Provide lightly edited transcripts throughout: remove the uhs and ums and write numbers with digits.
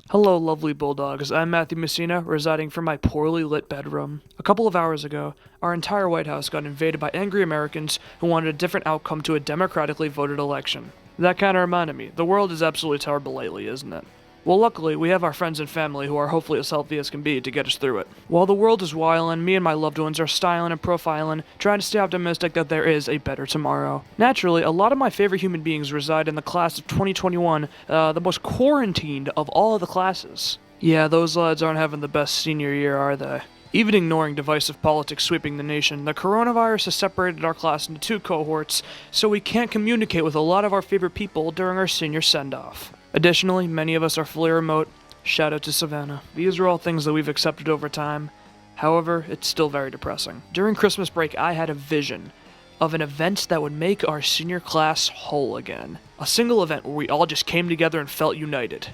Hello, lovely bulldogs. I'm Matthew Messina, residing from my poorly lit bedroom. A couple of hours ago, our entire White House got invaded by angry Americans who wanted a different outcome to a democratically voted election. That kind of reminded me, the world is absolutely terrible lately, isn't it? Well, luckily, we have our friends and family who are hopefully as healthy as can be to get us through it. While the world is wildin', me and my loved ones are styling and profiling, trying to stay optimistic that there is a better tomorrow. Naturally, a lot of my favorite human beings reside in the class of 2021, the most quarantined of all of the classes. Yeah, those lads aren't having the best senior year, are they? Even ignoring divisive politics sweeping the nation, the coronavirus has separated our class into two cohorts, so we can't communicate with a lot of our favorite people during our senior send-off. Additionally, many of us are fully remote. Shout out to Savannah. These are all things that we've accepted over time. However, it's still very depressing. During Christmas break, I had a vision of an event that would make our senior class whole again. A single event where we all just came together and felt united,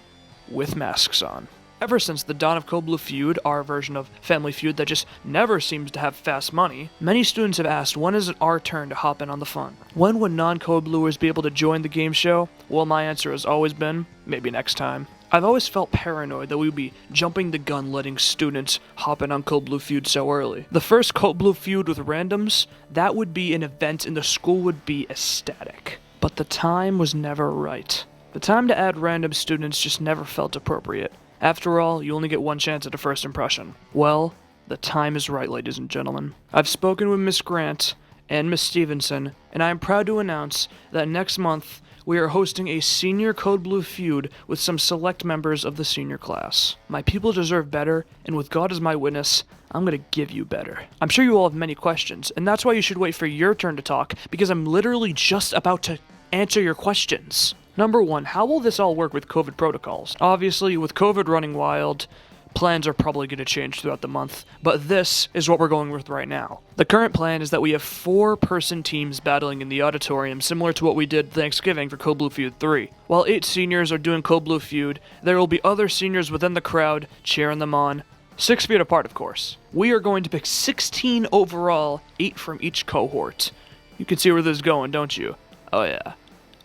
with masks on. Ever since the dawn of Code Blue Feud, our version of Family Feud that just never seems to have fast money, many students have asked when is it our turn to hop in on the fun? When would non-Code Bluers be able to join the game show? Well, my answer has always been, maybe next time. I've always felt paranoid that we would be jumping the gun letting students hop in on Code Blue Feud so early. The first Code Blue Feud with randoms, that would be an event and the school would be ecstatic. But the time was never right. The time to add random students just never felt appropriate. After all, you only get one chance at a first impression. Well, the time is right, ladies and gentlemen. I've spoken with Miss Grant and Miss Stevenson, and I am proud to announce that next month we are hosting a senior Code Blue Feud with some select members of the senior class. My people deserve better, and with God as my witness, I'm gonna give you better. I'm sure you all have many questions, and that's why you should wait for your turn to talk, because I'm literally just about to answer your questions. Number 1, how will this all work with COVID protocols? Obviously, with COVID running wild, plans are probably going to change throughout the month, but this is what we're going with right now. The current plan is that we have 4-person teams battling in the auditorium, similar to what we did Thanksgiving for Code Blue Feud 3. While 8 seniors are doing Code Blue Feud, there will be other seniors within the crowd cheering them on. 6 feet apart, of course. We are going to pick 16 overall, 8 from each cohort. You can see where this is going, don't you? Oh yeah.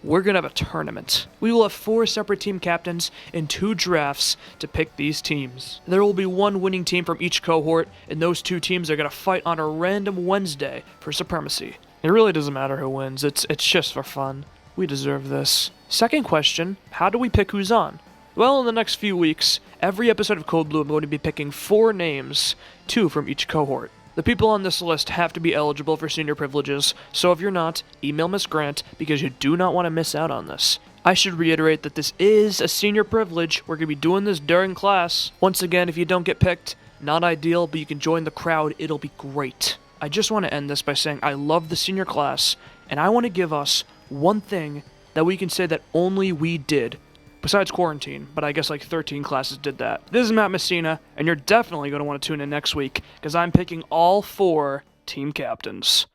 We're going to have a tournament. We will have 4 separate team captains and 2 drafts to pick these teams. There will be 1 winning team from each cohort, and those 2 teams are going to fight on a random Wednesday for supremacy. It really doesn't matter who wins, it's just for fun. We deserve this. Second question, how do we pick who's on? Well, in the next few weeks, every episode of Code Blue I'm going to be picking 4 names, 2 from each cohort. The people on this list have to be eligible for senior privileges, so if you're not, email Miss Grant because you do not want to miss out on this. I should reiterate that this is a senior privilege. We're going to be doing this during class. Once again, if you don't get picked, not ideal, but you can join the crowd. It'll be great. I just want to end this by saying I love the senior class, and I want to give us one thing that we can say that only we did. Besides quarantine, but I guess like 13 classes did that. This is Matt Messina, and you're definitely going to want to tune in next week, because I'm picking all 4 team captains.